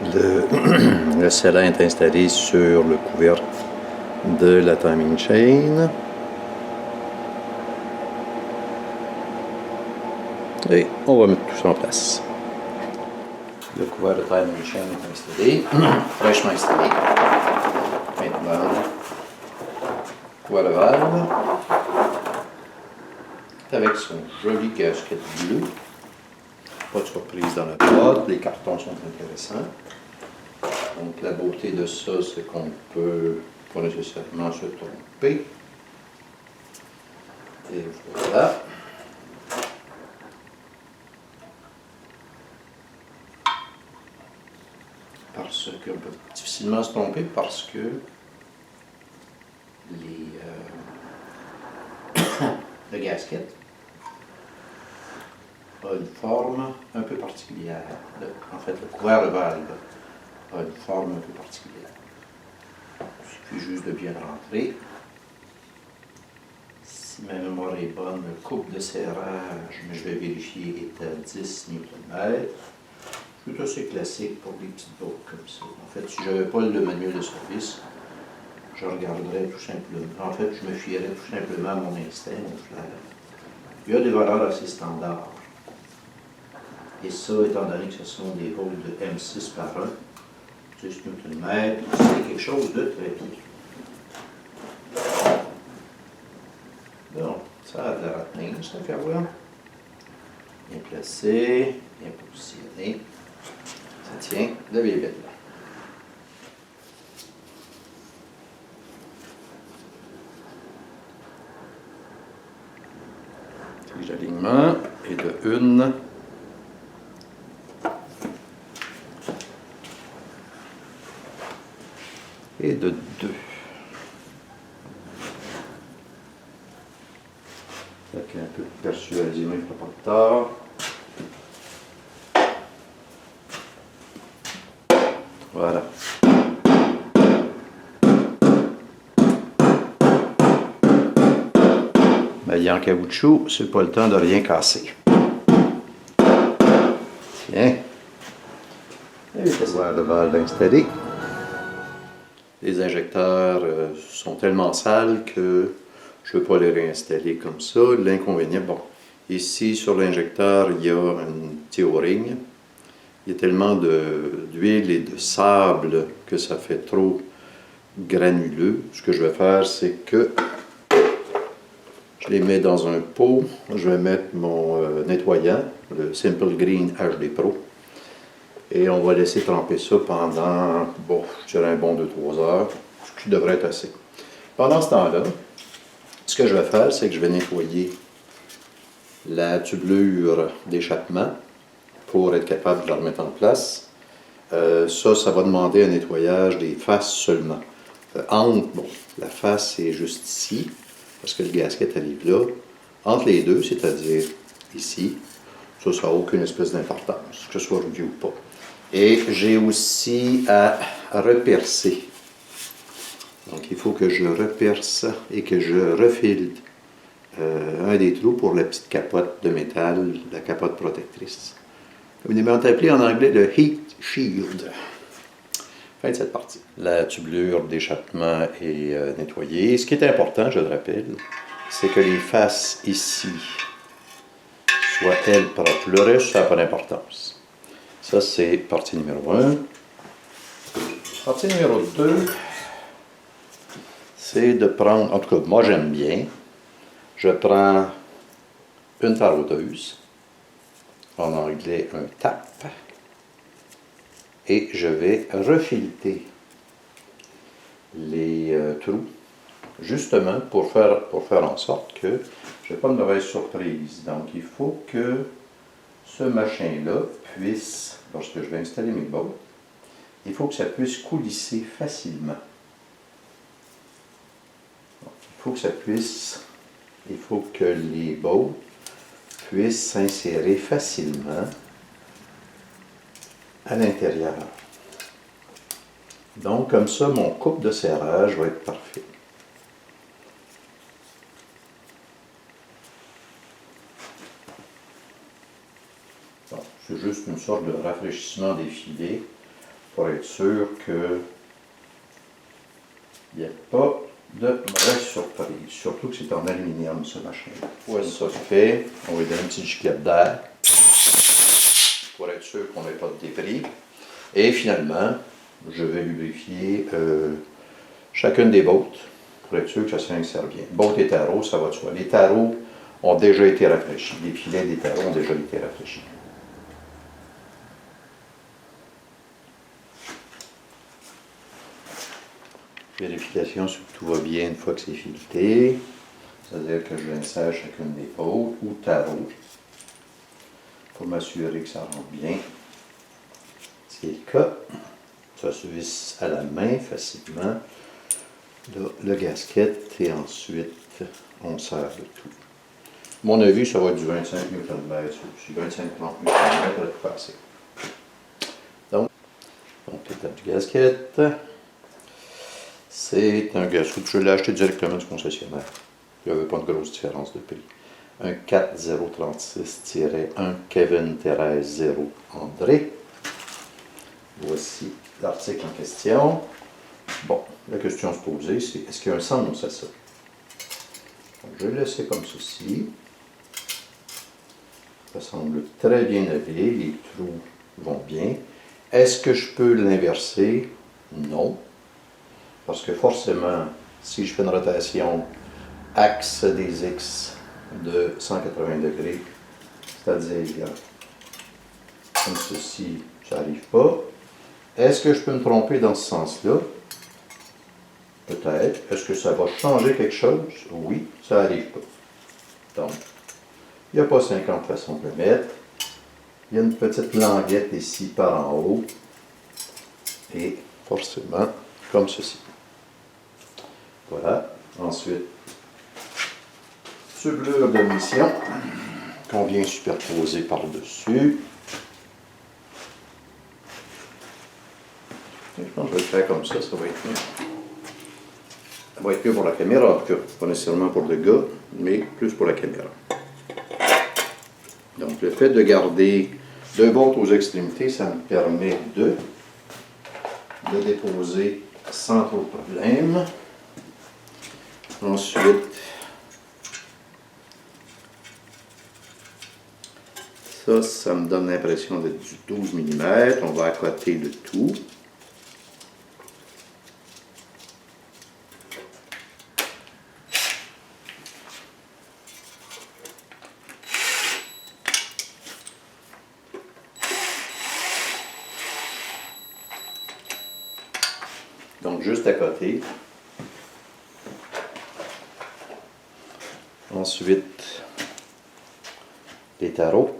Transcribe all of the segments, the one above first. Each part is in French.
Le scellin est installé sur le couvercle de la timing chain. Et on va mettre tout ça en place. Le couvert de timing chain est installé, fraîchement installé. Maintenant, couvert de valve avec son joli casquette bleu. Pas de surprise dans la boîte, les cartons sont intéressants. Donc la beauté de ça, c'est qu'on ne peut pas nécessairement se tromper. Et voilà. Parce qu'on peut difficilement se tromper parce que le gasket a une forme un peu particulière. En fait, le couvert de valve a une forme un peu particulière. Il suffit juste de bien rentrer. Si ma mémoire est bonne, le couple de serrage, mais je vais vérifier, est à 10 Nm. C'est assez classique pour des petites bottes comme ça. En fait, si je n'avais pas le manuel de service, je regarderais tout simplement. En fait, je me fierais tout simplement à mon instinct, mon flair. Il y a des valeurs assez standards. Et ça, étant donné que ce sont des rôles de M6 par 1, 10 Nm, c'est quelque chose de très bien. Donc, ça a de la retenue, cette affaire-là. Bien placé, bien positionné. Ça tient de bien bête. Tige d'alignement et de 1. Et de 2. Fait qu'un peu persuasion, il ne fera pas de tort. Voilà. Maillet en caoutchouc, c'est pas le temps de rien casser. Tiens. Et le valve installé. Les injecteurs sont tellement sales que je ne peux pas les réinstaller comme ça. L'inconvénient, bon, ici sur l'injecteur, il y a un petit O-ring. Il y a tellement d'huile et de sable que ça fait trop granuleux. Ce que je vais faire, c'est que je les mets dans un pot. Je vais mettre mon nettoyant, le Simple Green HD Pro. Et on va laisser tremper ça pendant, bon, je dirais un bon 2-3 heures, ce qui devrait être assez. Pendant ce temps-là, ce que je vais faire, c'est que je vais nettoyer la tubulure d'échappement pour être capable de la remettre en place. Ça va demander un nettoyage des faces seulement. Bon, la face est juste ici, parce que le gasket arrive là. Entre les deux, c'est-à-dire ici, ça n'a aucune espèce d'importance, que ce soit review ou pas. Et j'ai aussi à repercer. Donc il faut que je reperce et que je refile un des trous pour la petite capote de métal, la capote protectrice. Communément appelé en anglais le Heat Shield. Fin de cette partie. La tubulure d'échappement est nettoyée. Ce qui est important, je le rappelle, c'est que les faces ici soient, elles, propres. Le reste, ça n'a pas d'importance. Ça, c'est partie numéro 1. Partie numéro 2, c'est de prendre, en tout cas, moi j'aime bien, je prends une taroteuse, en anglais un tap, et je vais refileter les trous, justement pour faire en sorte que je n'ai pas de mauvaise surprise. Donc il faut que ce machin-là puisse, lorsque je vais installer mes bottes, il faut que ça puisse coulisser facilement. Donc, il faut que les bottes puissent s'insérer facilement à l'intérieur. Donc, comme ça, mon couple de serrage va être parfait. Bon, c'est juste une sorte de rafraîchissement des filets pour être sûr qu'il n'y ait pas de mauvaise surprise. Surtout que c'est en aluminium, ce machin. Voilà ça fait. On va lui donner une petite giclette d'air pour être sûr qu'on n'ait pas de débris. Et finalement, je vais lubrifier chacune des bottes pour être sûr que ça s'insère bien. Bottes et tarots, ça va de soi. Les tarots ont déjà été rafraîchis. Les filets des tarots ont déjà été rafraîchis. Vérification si tout va bien une fois que c'est fileté. C'est-à-dire que je l'insère chacune des bottes ou tarots pour m'assurer que ça rentre bien. C'est le cas. Ça se visse à la main facilement. Là, le gasket et ensuite on serre le tout. À mon avis, ça va être du 25 Nm aussi. 25-30 Nm va être passé. Donc l'étape du gasket. C'est un gasket. Je l'ai acheté directement du concessionnaire. Il n'y avait pas de grosse différence de prix. Un 4036-1 Kevin Thérèse 0 André. Voici l'article en question. Bon, la question à se poser, c'est est-ce qu'il y a un sens à ça? Donc, je vais laisser comme ceci. Ça semble très bien habillé, les trous vont bien. Est-ce que je peux l'inverser? Non. Parce que forcément, si je fais une rotation axe des X de 180 degrés, c'est-à-dire comme ceci, ça n'arrive pas. Est-ce que je peux me tromper dans ce sens-là? Peut-être. Est-ce que ça va changer quelque chose? Oui, ça n'arrive pas. Donc, il n'y a pas 50 façons de le mettre. Il y a une petite languette ici par en haut. Et forcément, comme ceci. Voilà. Ensuite, sublure de mission qu'on vient superposer par-dessus. Je pense que je vais le faire comme ça va être mieux. Ça va être mieux pour la caméra, en tout cas. Pas nécessairement pour le gars, mais plus pour la caméra. Donc, le fait de garder deux bottes aux extrémités, ça me permet de déposer sans trop de problème. Ensuite, ça me donne l'impression d'être du 12 mm. On va accoter le tout. Donc, juste à côté. Ensuite, les tarots.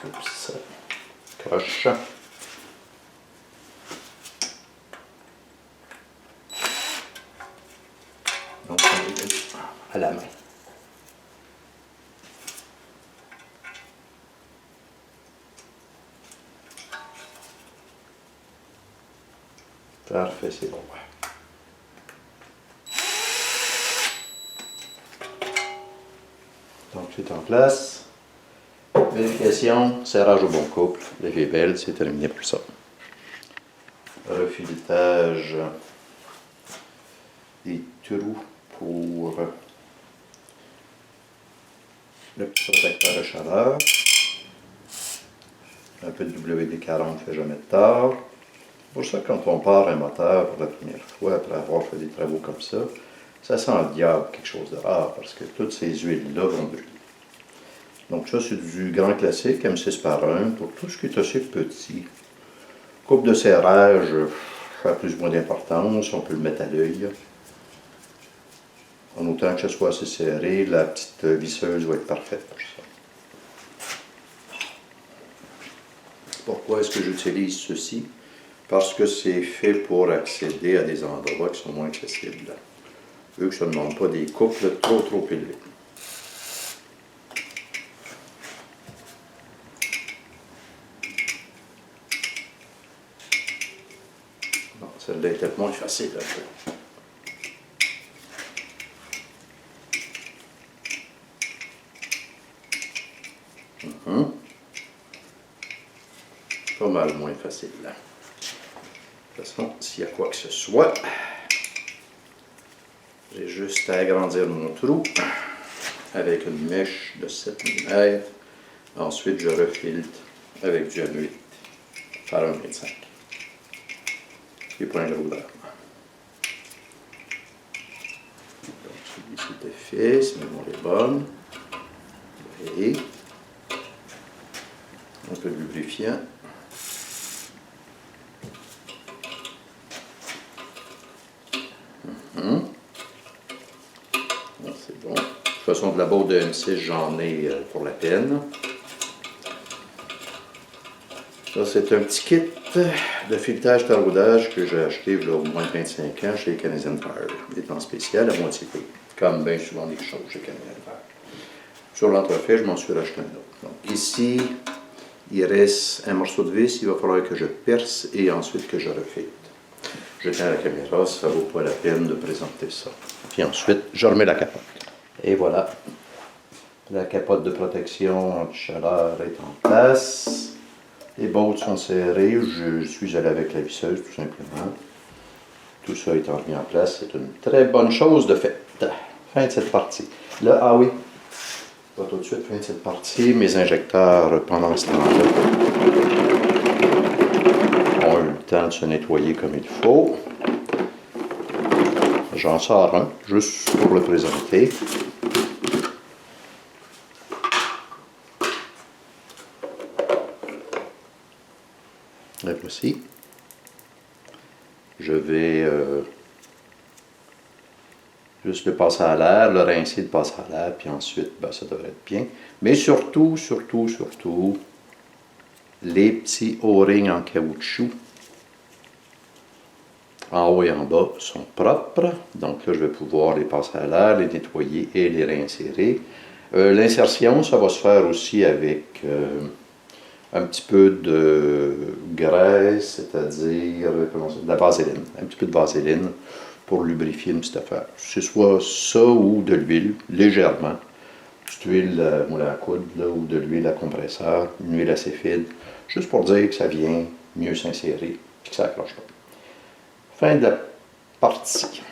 Oups, croche. Donc, on les met à la main. Parfait, c'est bon. Donc, c'est en place. Vérification, serrage au bon couple, l'effet belle, c'est terminé pour ça. Refiletage des trous pour le petit protecteur de chaleur. Un peu de WD-40 ne fait jamais de tort. Pour ça, quand on part un moteur pour la première fois, après avoir fait des travaux comme ça sent le diable quelque chose de rare parce que toutes ces huiles-là vont brûler. Donc ça, c'est du grand classique, M6 par 1, pour tout ce qui est assez petit. Coupe de serrage, ça a plus ou moins d'importance, on peut le mettre à l'œil. En autant que ce soit assez serré, la petite visseuse va être parfaite pour ça. Pourquoi est-ce que j'utilise ceci? Parce que c'est fait pour accéder à des endroits qui sont moins accessibles. vu que ça ne demande pas des couples trop élevés. Bon, celle-là est peut-être moins facile un peu. Pas mal moins facile. De toute façon, s'il y a quoi que ce soit, j'ai juste à agrandir mon trou avec une mèche de 7 mm. Ensuite, je refiltre avec du M8 par 1,25. Et pas un gros drame. Donc, celui-ci était fait, c'est bon, les bonnes. Et un peu de lubrifiant. C'est bon. De toute façon, de la boîte de M6, j'en ai pour la peine. Ça, c'est un petit kit de filetage taraudage que j'ai acheté il y a au moins 25 ans chez Canadian Tire. Il est en spécial à moitié prix, comme bien souvent les choses chez Canadian Tire. Sur l'entrefait, je m'en suis racheté un autre. Donc, ici, il reste un morceau de vis, il va falloir que je perce et ensuite que je refiltre. Je tiens la caméra, ça ne vaut pas la peine de présenter ça. Puis ensuite, je remets la capote. Et voilà, la capote de protection anti-chaleur est en place. Les bottes sont serrées, je suis allé avec la visseuse tout simplement. Tout ça étant mis en place, c'est une très bonne chose de fait. Fin de cette partie. Là, ah oui, pas tout de suite, fin de cette partie. Mes injecteurs, pendant ce temps-là, ont eu le temps de se nettoyer comme il faut. J'en sors un, juste pour le présenter. Le voici. Je vais juste le passer à l'air, le rincer, le passer à l'air, puis ensuite, ben, ça devrait être bien. Mais surtout, les petits O-rings en caoutchouc, en haut et en bas, sont propres. Donc là, je vais pouvoir les passer à l'air, les nettoyer et les réinsérer. L'insertion, ça va se faire aussi avec un petit peu de graisse, c'est-à-dire de la vaseline, un petit peu de vaseline pour lubrifier une petite affaire. C'est soit ça ou de l'huile, légèrement. Petite huile moulin à coudre là, ou de l'huile à compresseur, une huile assez fine, juste pour dire que ça vient mieux s'insérer et que ça accroche pas. Fin de la partie.